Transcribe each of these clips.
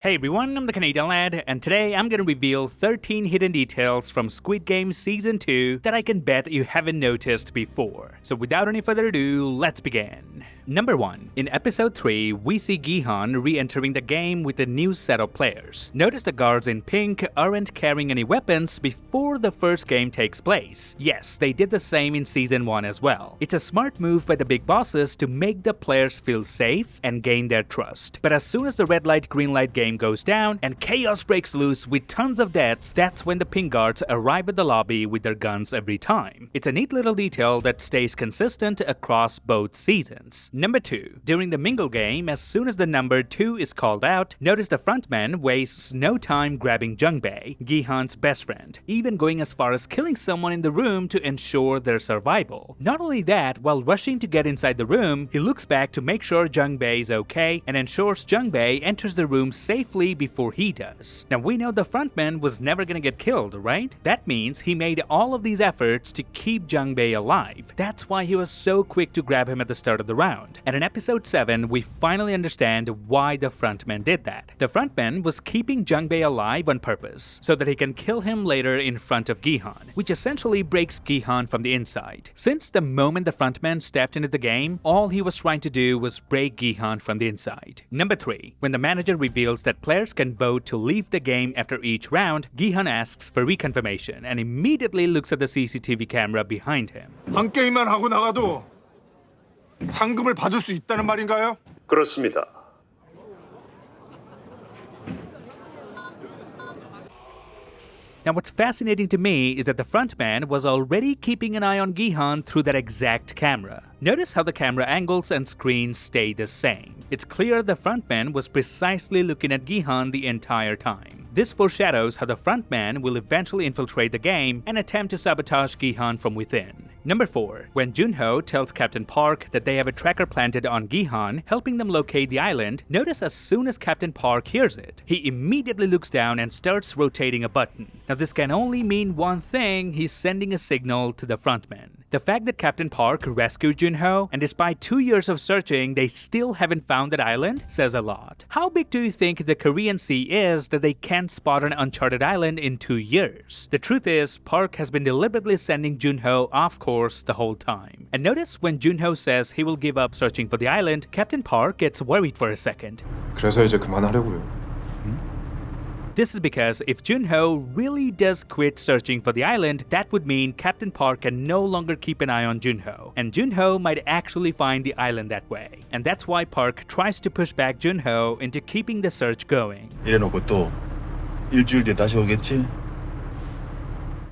Hey everyone, I'm the Canadian Lad, and today I'm gonna reveal 13 hidden details from Squid Game Season 2 that I can bet you haven't noticed before. So without any further ado, let's begin. Number 1. In Episode 3, we see Gi-hun re-entering the game with a new set of players. Notice the guards in pink aren't carrying any weapons before the first game takes place. Yes, they did the same in Season 1 as well. It's a smart move by the big bosses to make the players feel safe and gain their trust. But as soon as the red light, green light game goes down and chaos breaks loose with tons of deaths, that's when the pink guards arrive at the lobby with their guns every time. It's a neat little detail that stays consistent across both seasons. Number 2. During the mingle game, as soon as the number 2 is called out, notice the frontman wastes no time grabbing Jungbae, Gi-hun's best friend, even going as far as killing someone in the room to ensure their survival. Not only that, while rushing to get inside the room, he looks back to make sure Jungbae is okay and ensures Jungbae enters the room safely before he does. Now we know the frontman was never gonna get killed, right? That means he made all of these efforts to keep Jungbae alive. That's why he was so quick to grab him at the start of the round. And in Episode 7, we finally understand why the frontman did that. The frontman was keeping Jungbae alive on purpose, so that he can kill him later in front of Gi-hun, which essentially breaks Gi-hun from the inside. Since the moment the frontman stepped into the game, all he was trying to do was break Gi-hun from the inside. Number 3. When the manager reveals that players can vote to leave the game after each round, Gi-hun asks for reconfirmation and immediately looks at the CCTV camera behind him. 한 게임만 하고 나가도 상금을 받을 수 있다는 말인가요? 그렇습니다. Now what's fascinating to me is that the frontman was already keeping an eye on Gi-hun through that exact camera. Notice how the camera angles and screens stay the same. It's clear the frontman was precisely looking at Gi-hun the entire time. This foreshadows how the frontman will eventually infiltrate the game and attempt to sabotage Gi-hun from within. Number 4. When Junho tells Captain Park that they have a tracker planted on Gi-hun, helping them locate the island, notice as soon as Captain Park hears it, he immediately looks down and starts rotating a button. Now this can only mean one thing: he's sending a signal to the frontman. The fact that Captain Park rescued Junho, and despite 2 years of searching, they still haven't found that island, says a lot. How big do you think the Korean Sea is that they can't spot an uncharted island in 2 years? The truth is, Park has been deliberately sending Junho off course the whole time. And notice when Junho says he will give up searching for the island, Captain Park gets worried for a second. 그래서 이제 그만하려고요. This is because if Junho really does quit searching for the island, that would mean Captain Park can no longer keep an eye on Junho, and Junho might actually find the island that way. And that's why Park tries to push back Junho into keeping the search going. 이래놓고 또 일주일 뒤에 다시 오겠지?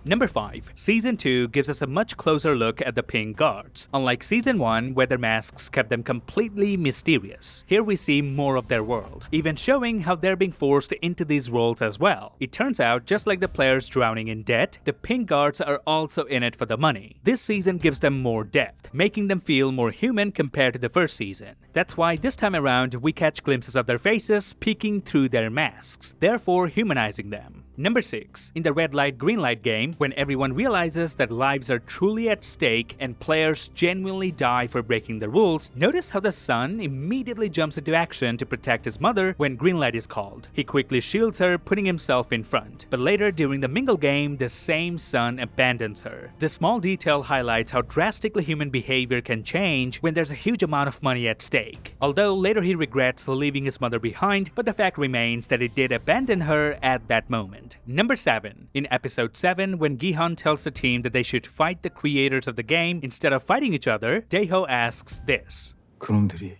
Number 5. Season 2 gives us a much closer look at the pink guards. Unlike Season 1, where their masks kept them completely mysterious, here we see more of their world, even showing how they're being forced into these roles as well. It turns out, just like the players drowning in debt, the pink guards are also in it for the money. This season gives them more depth, making them feel more human compared to the first season. That's why this time around, we catch glimpses of their faces peeking through their masks, therefore humanizing them. Number 6. In the red light, green light game, when everyone realizes that lives are truly at stake and players genuinely die for breaking the rules, notice how the son immediately jumps into action to protect his mother when green light is called. He quickly shields her, putting himself in front. But later, during the mingle game, the same son abandons her. This small detail highlights how drastically human behavior can change when there's a huge amount of money at stake. Although later he regrets leaving his mother behind, but the fact remains that he did abandon her at that moment. Number 7. In Episode 7, when Gi-hun tells the team that they should fight the creators of the game instead of fighting each other, Dae-ho asks this. 그놈들이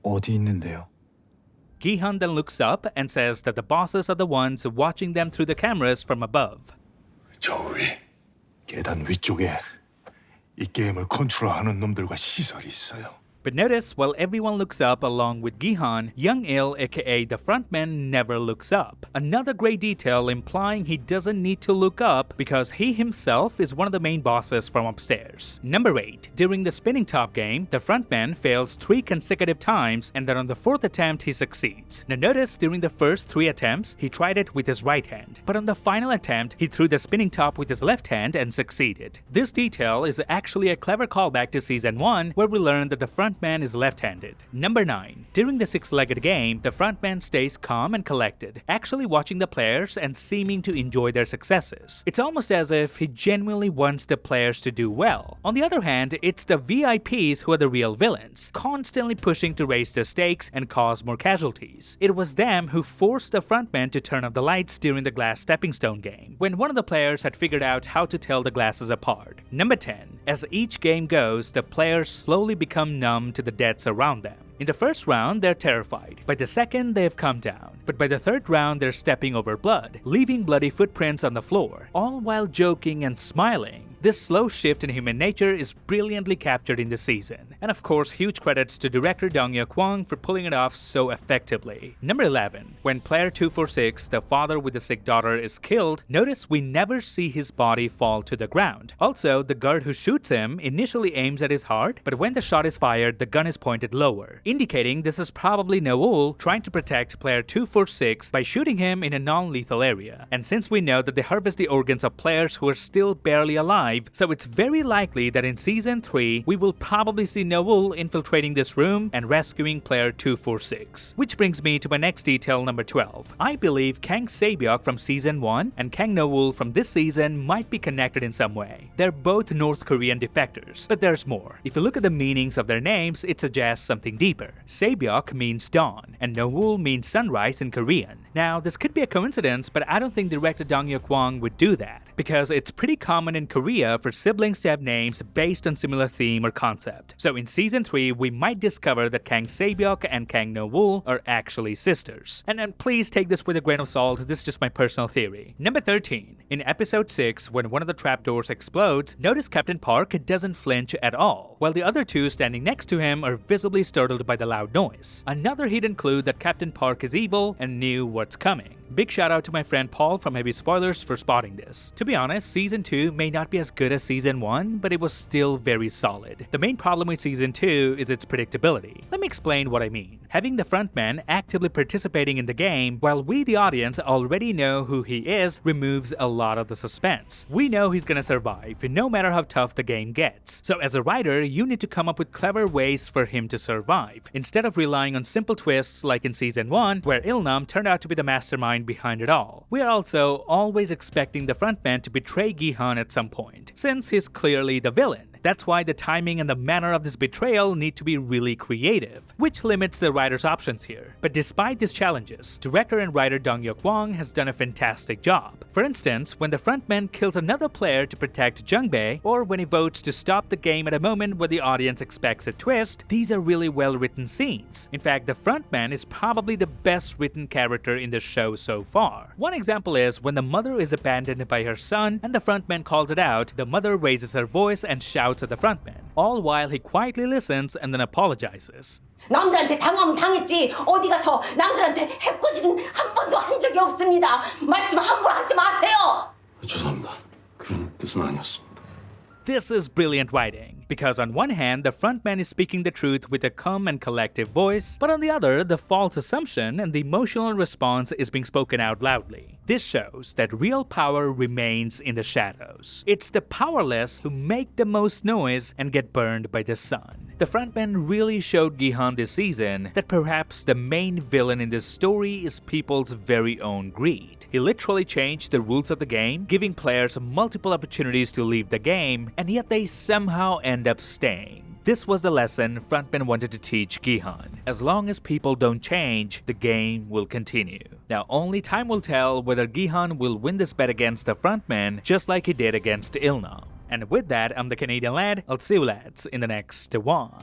어디 있는데요? Gi-hun then looks up and says that the bosses are the ones watching them through the cameras from above. 저 위, 계단 위쪽에 이 게임을 컨트롤하는 놈들과 시설이 있어요. But notice, while everyone looks up along with Gi-hun, Young Il, aka the frontman, never looks up. Another great detail implying he doesn't need to look up because he himself is one of the main bosses from upstairs. Number 8. During the spinning top game, the frontman fails 3 consecutive times, and then on the 4th attempt he succeeds. Now notice, during the first 3 attempts, he tried it with his right hand, but on the final attempt, he threw the spinning top with his left hand and succeeded. This detail is actually a clever callback to Season 1, where we learned that the front frontman is left-handed. Number 9. During the six-legged game, the frontman stays calm and collected, actually watching the players and seeming to enjoy their successes. It's almost as if he genuinely wants the players to do well. On the other hand, it's the VIPs who are the real villains, constantly pushing to raise the stakes and cause more casualties. It was them who forced the frontman to turn off the lights during the glass stepping stone game, when one of the players had figured out how to tell the glasses apart. Number 10. As each game goes, the players slowly become numb to the deaths around them. In the first round, they're terrified. By the second, they've calmed down. But by the third round, they're stepping over blood, leaving bloody footprints on the floor, all while joking and smiling. This slow shift in human nature is brilliantly captured in the season. And of course, huge credits to director Dong-hyuk Kwang for pulling it off so effectively. Number 11. When player 246, the father with the sick daughter, is killed, notice we never see his body fall to the ground. Also, the guard who shoots him initially aims at his heart, but when the shot is fired, the gun is pointed lower, indicating this is probably Noel trying to protect player 246 by shooting him in a non-lethal area. And since we know that they harvest the organs of players who are still barely alive, so it's very likely that in Season 3, we will probably see Noel infiltrating this room and rescuing player 246. Which brings me to my next detail, number 12. I believe Kang Sabok from Season 1 and Kang Noel from this season might be connected in some way. They're both North Korean defectors, but there's more. If you look at the meanings of their names, it suggests something deeper. Sabok means dawn, and Noel means sunrise in Korean. Now, this could be a coincidence, but I don't think director Dong-hyuk Kwang would do that, because it's pretty common in Korea for siblings to have names based on similar theme or concept. So in Season 3, we might discover that Kang Sabok and Kang No-woo are actually sisters. And please take this with a grain of salt, this is just my personal theory. Number 13. In Episode 6, when one of the trapdoors explodes, notice Captain Park doesn't flinch at all, while the other two standing next to him are visibly startled by the loud noise. Another hidden clue that Captain Park is evil and knew what's coming. Big shout out to my friend Paul from Heavy Spoilers for spotting this. To be honest, Season 2 may not be as good as Season 1, but it was still very solid. The main problem with Season 2 is its predictability. Let me explain what I mean. Having the frontman actively participating in the game, while we the audience already know who he is, removes a lot of the suspense. We know he's gonna survive, no matter how tough the game gets. So as a writer, you need to come up with clever ways for him to survive, instead of relying on simple twists like in Season 1, where Il-nam turned out to be the mastermind behind it all. We are also always expecting the frontman to betray Gi-hun at some point, since he's clearly the villain. That's why the timing and the manner of this betrayal need to be really creative, which limits the writer's options here. But despite these challenges, director and writer Dong-hyuk Kwang has done a fantastic job. For instance, when the frontman kills another player to protect Jung-bae, or when he votes to stop the game at a moment where the audience expects a twist, these are really well-written scenes. In fact, the frontman is probably the best written character in the show so far. One example is when the mother is abandoned by her son and the frontman calls it out, the mother raises her voice and shouts at the frontman, all while he quietly listens and then apologizes. 남들한테 당하면 당했지 어디 가서 남들한테 해코지는 한 번도 한 적이 없습니다. 말씀 함부로 하지 마세요. 죄송합니다. 그런 뜻은 아니었습니다. This is brilliant writing, because on one hand, the frontman is speaking the truth with a calm and collective voice, but on the other, the false assumption and the emotional response is being spoken out loudly. This shows that real power remains in the shadows. It's the powerless who make the most noise and get burned by the sun. The frontman really showed Gi-hun this season that perhaps the main villain in this story is people's very own greed. He literally changed the rules of the game, giving players multiple opportunities to leave the game, and yet they somehow end up staying. This was the lesson frontman wanted to teach Gi-hun. As long as people don't change, the game will continue. Now only time will tell whether Gi-hun will win this bet against the frontman just like he did against Il-nam. And with that, I'm the Canadian lad. I'll see you lads in the next one.